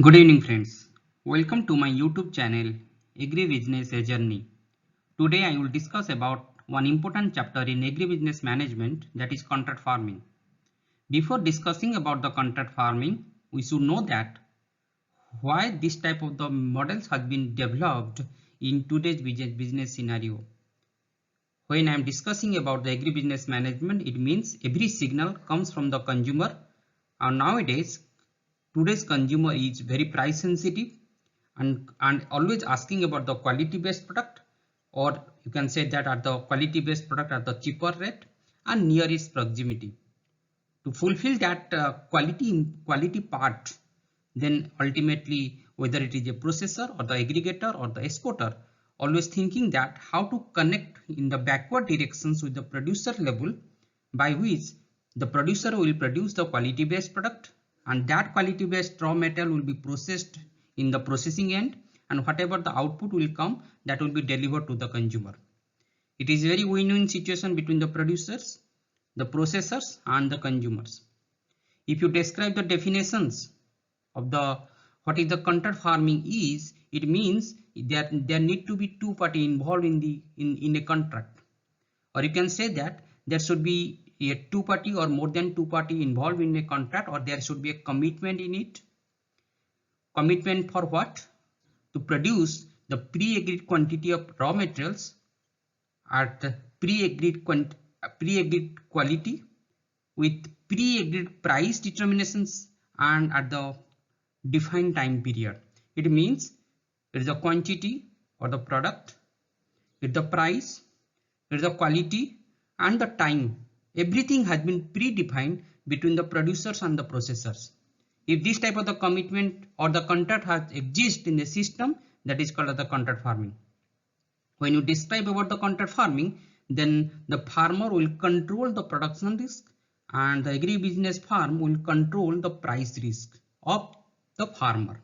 Good evening friends. Welcome to my YouTube channel Agribusiness A Journey. Today I will discuss about one important chapter in agribusiness management, that is contract farming. Before discussing about the contract farming, we should know that why this type of the models has been developed in today's business scenario. When I am discussing about the agribusiness management, it means every signal comes from the consumer, and nowadays today's consumer is very price sensitive and always asking about the quality based product, or you can say that at the quality based product at the cheaper rate and near its proximity. To fulfill that quality part, then ultimately whether it is a processor or the aggregator or the exporter, always thinking that how to connect in the backward directions with the producer level, by which the producer will produce the quality based product and that quality based raw material will be processed in the processing end, and whatever the output will come, that will be delivered to the consumer. It is very win-win situation between the producers, the processors and the consumers. If you describe the definitions of the what is the contract farming is, it means that there need to be two party involved in a contract, or you can say that there should be a two party or more than two party involved in a contract, or there should be a commitment in it. Commitment for what? To produce the pre-agreed quantity of raw materials at the pre-agreed quality with pre-agreed price determinations and at the defined time period. It means it is the quantity or the product, it is the price, it is the quality and the time. Everything has been predefined between the producers and the processors. If this type of the commitment or the contract has exist in the system, that is called as the contract farming. When you describe about the contract farming, then the farmer will control the production risk and the agribusiness farm will control the price risk of the farmer.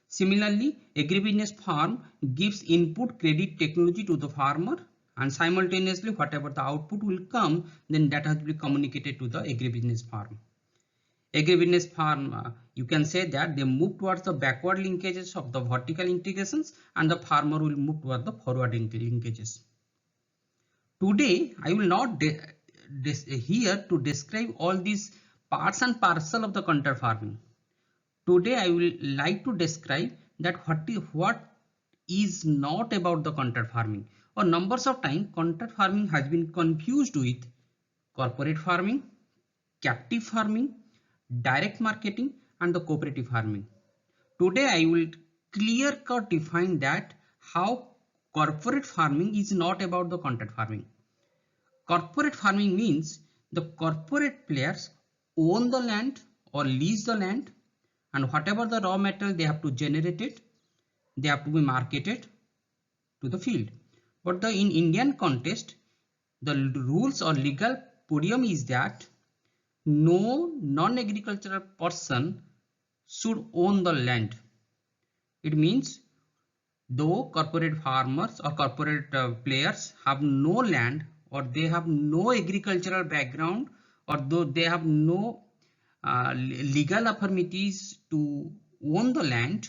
Similarly, agribusiness farm gives input credit technology to the farmer, and simultaneously whatever the output will come, then that has to be communicated to the agribusiness farm. Agribusiness farm, you can say that they move towards the backward linkages of the vertical integrations and the farmer will move towards the forward linkages. Today, I will not here to describe all these parts and parcel of the contract farming. Today, I will like to describe that what is not about the contract farming. Or numbers of time, contract farming has been confused with corporate farming, captive farming, direct marketing and the cooperative farming. Today I will clear cut define that how corporate farming is not about the contract farming. Corporate farming means the corporate players own the land or lease the land, and whatever the raw material they have to generate it, they have to be marketed to the field. But in Indian context, the rules or legal podium is that no non-agricultural person should own the land. It means though corporate farmers or corporate players have no land, or they have no agricultural background, or though they have no legal affirmities to own the land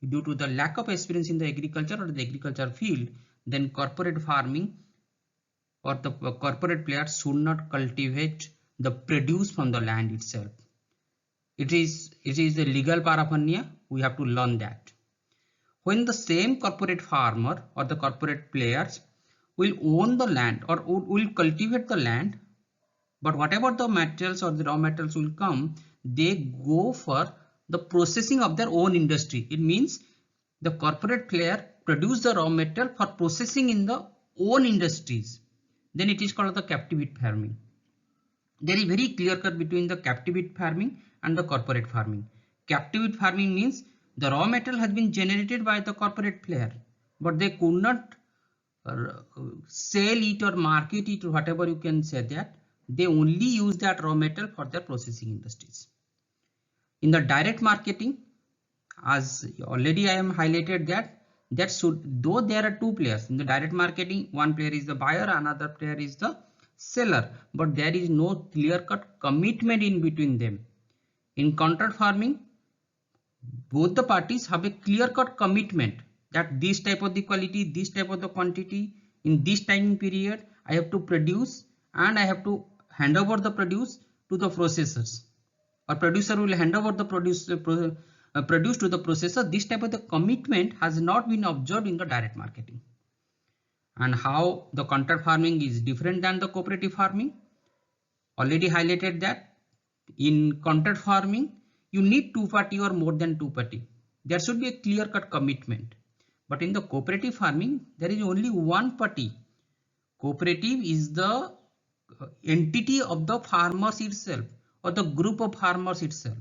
due to the lack of experience in the agriculture or the agriculture field, then corporate farming or the corporate players should not cultivate the produce from the land itself. It is a legal paraphernalia. We have to learn that. When the same corporate farmer or the corporate players will own the land or will cultivate the land, but whatever the materials or the raw materials will come, they go for the processing of their own industry. It means the corporate player produce the raw material for processing in the own industries. Then it is called the captive farming. There is very clear cut between the captive farming and the corporate farming. Captive farming means the raw material has been generated by the corporate player, but they could not sell it or market it or whatever you can say that. They only use that raw material for their processing industries. In the direct marketing, as already I am highlighted that should, though there are two players in the direct marketing, one player is the buyer, another player is the seller, but there is no clear cut commitment in between them. In contract farming, Both the parties have a clear-cut commitment that this type of the quality, this type of the quantity, in this time period, I have to produce and I have to hand over the produce to the processors, or producer will hand over the produce to the processor. This type of the commitment has not been observed in the direct marketing. And how the contract farming is different than the cooperative farming, already highlighted that in contract farming you need two party or more than two party. There should be a clear cut commitment. But in the cooperative farming there is only one party. Cooperative is the entity of the farmers itself or the group of farmers itself.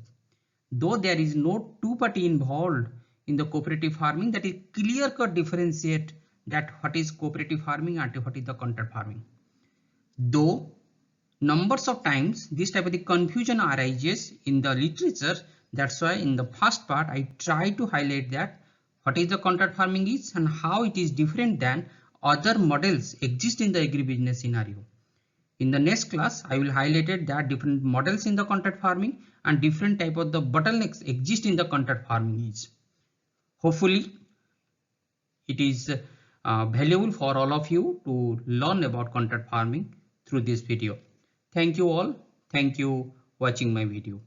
Though there is no two party involved in the cooperative farming, that is clear cut differentiate that what is cooperative farming and what is the contract farming. Though numbers of times this type of the confusion arises in the literature, that's why in the first part I try to highlight that what is the contract farming is and how it is different than other models exist in the agribusiness scenario. In the next class I will highlight it that different models in the contract farming and different type of the bottlenecks exist in the contract farming is. Hopefully it is valuable for all of you to learn about contract farming through this video. Thank you all. Thank you watching my video.